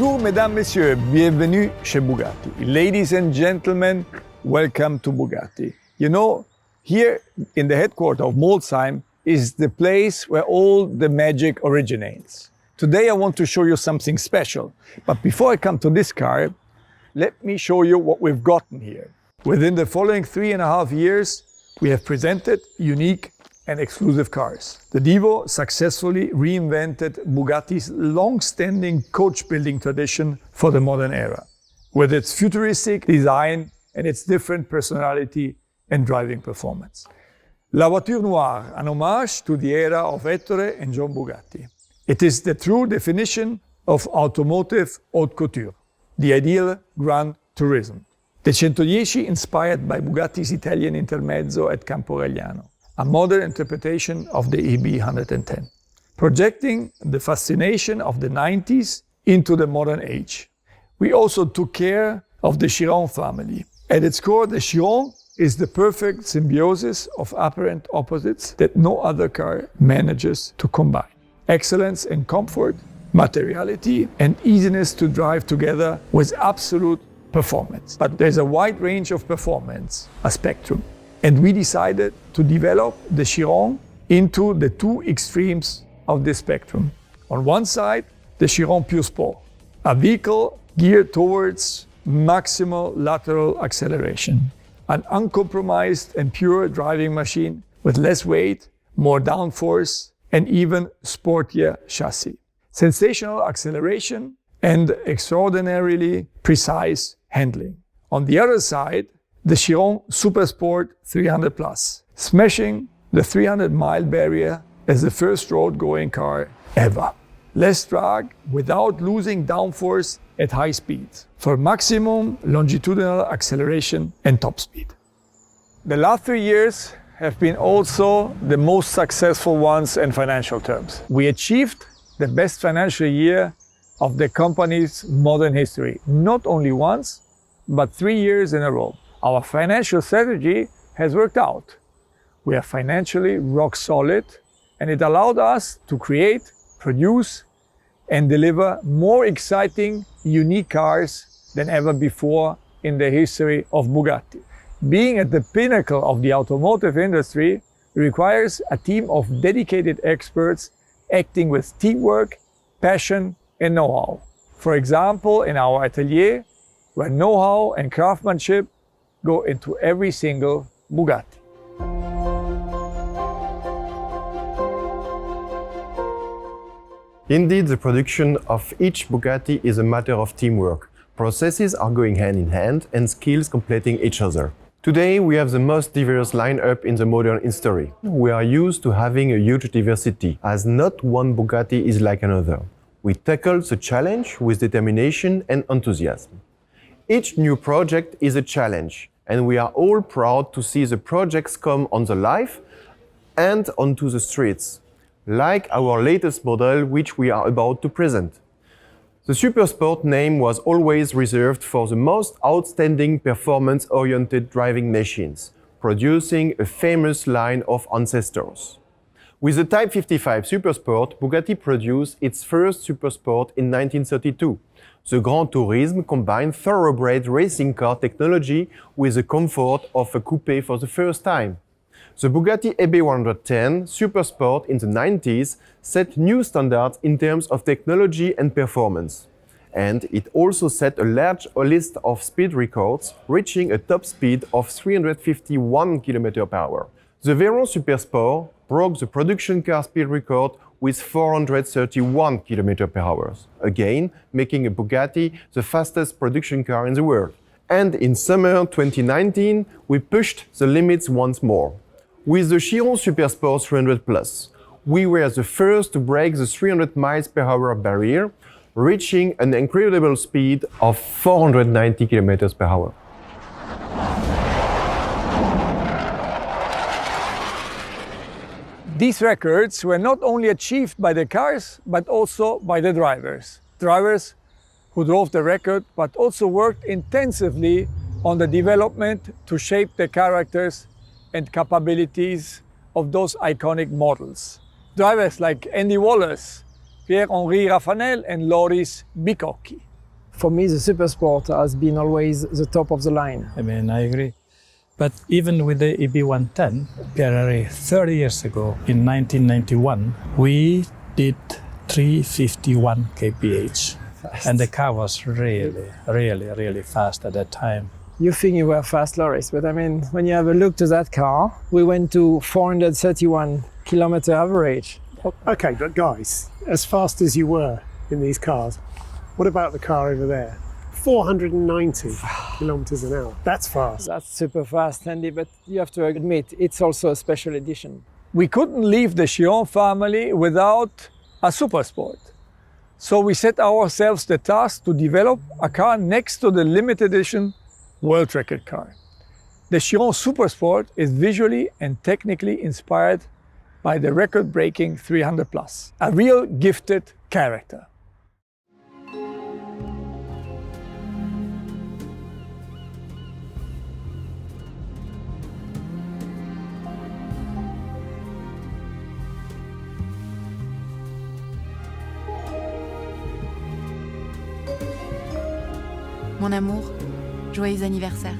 Bonjour, mesdames, messieurs, bienvenue chez Bugatti. Ladies and gentlemen, welcome to Bugatti. You know, here in the headquarters of Molsheim is the place where all the magic originates. Today I want to show you something special. But before I come to this car, let me show you what we've gotten here. Within the following 3.5 years, we have presented unique and exclusive cars. The Divo successfully reinvented Bugatti's long-standing coach-building tradition for the modern era, with its futuristic design and its different personality and driving performance. La Voiture Noire, an homage to the era of Ettore and John Bugatti. It is the true definition of automotive haute couture, the ideal Gran Turismo. The 110 inspired by Bugatti's Italian intermezzo at Camporegliano, a modern interpretation of the EB 110, projecting the fascination of the 90s into the modern age. We also took care of the Chiron family. At its core, the Chiron is the perfect symbiosis of apparent opposites that no other car manages to combine. Excellence and comfort, materiality and easiness to drive together with absolute performance. But there's a wide range of performance, a spectrum. And we decided to develop the Chiron into the two extremes of the spectrum. On one side, the Chiron Pure Sport, a vehicle geared towards maximal lateral acceleration, an uncompromised and pure driving machine with less weight, more downforce, and even sportier chassis. Sensational acceleration and extraordinarily precise handling. On the other side, the Chiron Supersport 300 Plus, smashing the 300-mile barrier as the first road-going car ever. Less drag without losing downforce at high speeds for maximum longitudinal acceleration and top speed. The last 3 years have been also the most successful ones in financial terms. We achieved the best financial year of the company's modern history, not only once, but 3 years in a row. Our financial strategy has worked out. We are financially rock solid, and it allowed us to create, produce, and deliver more exciting, unique cars than ever before in the history of Bugatti. Being at the pinnacle of the automotive industry requires a team of dedicated experts acting with teamwork, passion, and know-how. For example, in our atelier, where know-how and craftsmanship go into every single Bugatti. Indeed, the production of each Bugatti is a matter of teamwork. Processes are going hand in hand and skills completing each other. Today, we have the most diverse lineup in the modern history. We are used to having a huge diversity, as not one Bugatti is like another. We tackle the challenge with determination and enthusiasm. Each new project is a challenge, and we are all proud to see the projects come on the life and onto the streets, like our latest model, which we are about to present. The Supersport name was always reserved for the most outstanding performance-oriented driving machines, producing a famous line of ancestors. With the Type 55 Supersport, Bugatti produced its first Supersport in 1932. The Gran Turismo combined thoroughbred racing car technology with the comfort of a coupe for the first time. The Bugatti EB 110 Supersport in the 90s set new standards in terms of technology and performance. And it also set a large list of speed records, reaching a top speed of 351 km/h. The Veyron Supersport broke the production car speed record with 431 km/h, again making a Bugatti the fastest production car in the world. And in summer 2019, we pushed the limits once more. With the Chiron Supersport 300 Plus, we were the first to break the 300 mph barrier, reaching an incredible speed of 490 km/h. These records were not only achieved by the cars, but also by the drivers. Drivers who drove the record, but also worked intensively on the development to shape the characters and capabilities of those iconic models. Drivers like Andy Wallace, Pierre-Henri Raffanel and Loris Bicocchi. For me, the Supersport has been always the top of the line. I mean, I agree. But even with the EB110, Ferrari 30 years ago, in 1991, we did 351 kph. Fast. And the car was really fast at that time. You think you were fast, Loris, but I mean, when you have a look to that car, we went to 431 kilometer average. Okay, but guys, as fast as you were in these cars, what about the car over there? 490 kilometers an hour. That's fast. That's super fast, Andy, but you have to admit, it's also a special edition. We couldn't leave the Chiron family without a Supersport. So we set ourselves the task to develop a car next to the limited edition world record car. The Chiron Supersport is visually and technically inspired by the record-breaking 300 Plus, a real gifted character. Mon amour, joyeux anniversaire.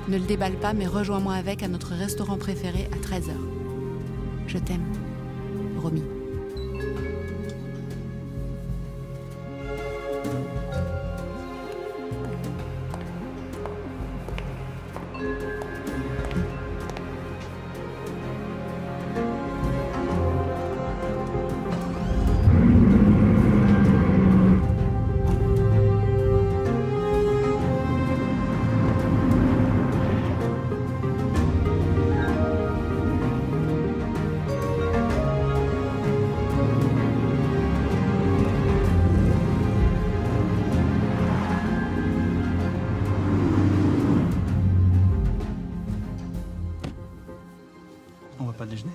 Ne le déballe pas, mais rejoins-moi avec à notre restaurant préféré à 13h. Je t'aime, Romy. On va pas déjeuner?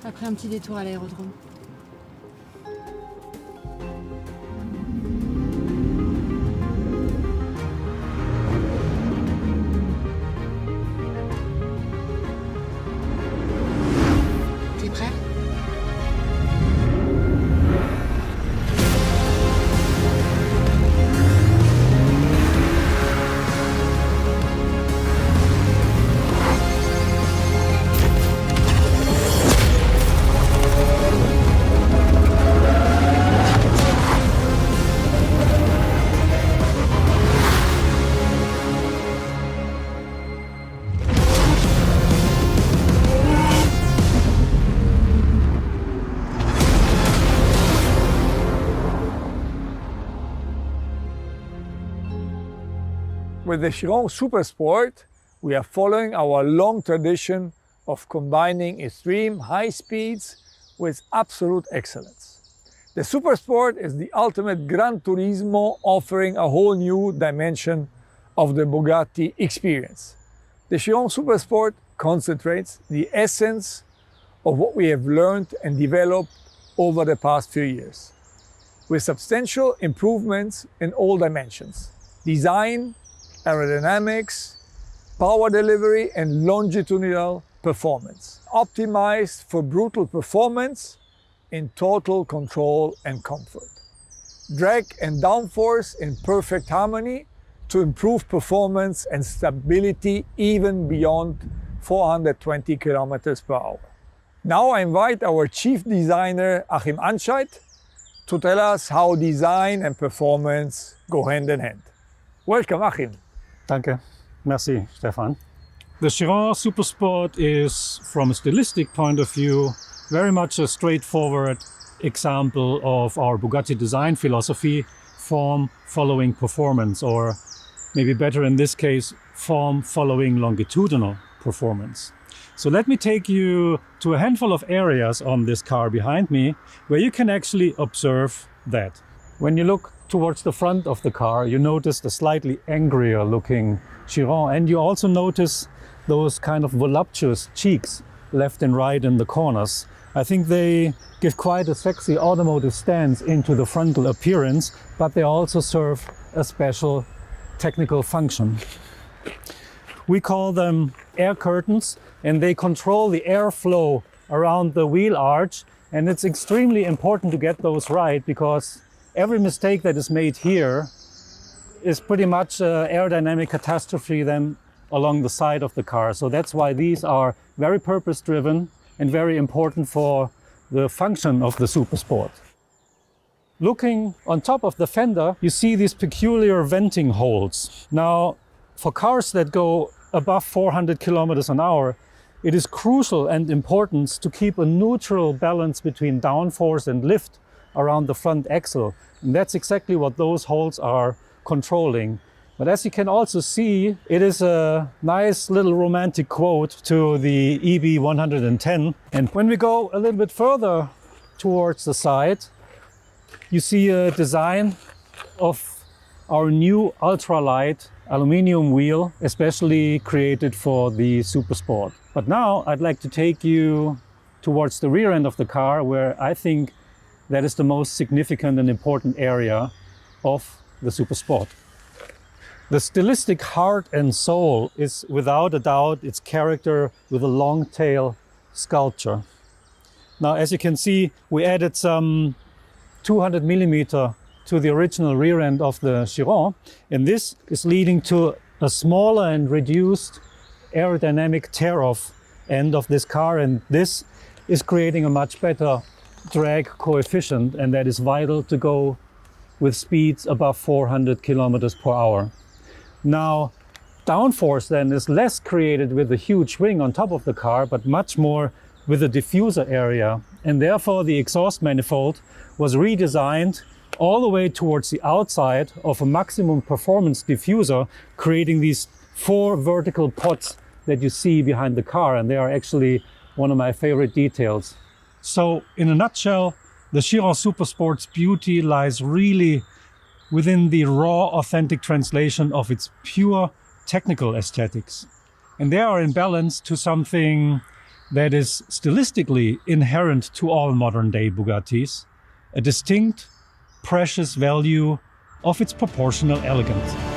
Après un petit détour à l'aérodrome. T'es prêt? With the Chiron Supersport, we are following our long tradition of combining extreme high speeds with absolute excellence. The Supersport is the ultimate Gran Turismo, offering a whole new dimension of the Bugatti experience. The Chiron Supersport concentrates the essence of what we have learned and developed over the past few years, with substantial improvements in all dimensions: design, aerodynamics, power delivery, and longitudinal performance, optimized for brutal performance in total control and comfort. Drag and downforce in perfect harmony to improve performance and stability even beyond 420 kilometers per hour. Now I invite our chief designer, Achim Anscheit, to tell us how design and performance go hand in hand. Welcome, Achim. Danke. Merci, Stefan. The Chiron Supersport is, from a stylistic point of view, very much a straightforward example of our Bugatti design philosophy: form following performance, or maybe better in this case, form following longitudinal performance. So let me take you to a handful of areas on this car behind me where you can actually observe that. When you look towards the front of the car, you notice the slightly angrier looking Chiron, and you also notice those kind of voluptuous cheeks left and right in the corners. I think they give quite a sexy automotive stance into the frontal appearance, but they also serve a special technical function. We call them air curtains, and they control the airflow around the wheel arch, and it's extremely important to get those right, because every mistake that is made here is pretty much aerodynamic catastrophe then along the side of the car. So that's why these are very purpose-driven and very important for the function of the Supersport. Looking on top of the fender, you see these peculiar venting holes. Now, for cars that go above 400 kilometers an hour, it is crucial and important to keep a neutral balance between downforce and lift around the front axle. And that's exactly what those holes are controlling. But as you can also see, it is a nice little romantic quote to the EB110. And when we go a little bit further towards the side, you see a design of our new ultralight aluminium wheel, especially created for the Supersport. But now I'd like to take you towards the rear end of the car, where I think that is the most significant and important area of the Supersport. The stylistic heart and soul is without a doubt its character with a long tail sculpture. Now, as you can see, we added some 200 millimeter to the original rear end of the Chiron, and this is leading to a smaller and reduced aerodynamic tear-off end of this car, and this is creating a much better drag coefficient, and that is vital to go with speeds above 400 kilometers per hour. Now, downforce then is less created with the huge wing on top of the car, but much more with the diffuser area, and therefore the exhaust manifold was redesigned all the way towards the outside of a maximum performance diffuser, creating these 4 vertical pods that you see behind the car, and they are actually one of my favorite details. So, in a nutshell, the Chiron Supersport's beauty lies really within the raw, authentic translation of its pure technical aesthetics. And they are in balance to something that is stylistically inherent to all modern-day Bugattis, a distinct, precious value of its proportional elegance.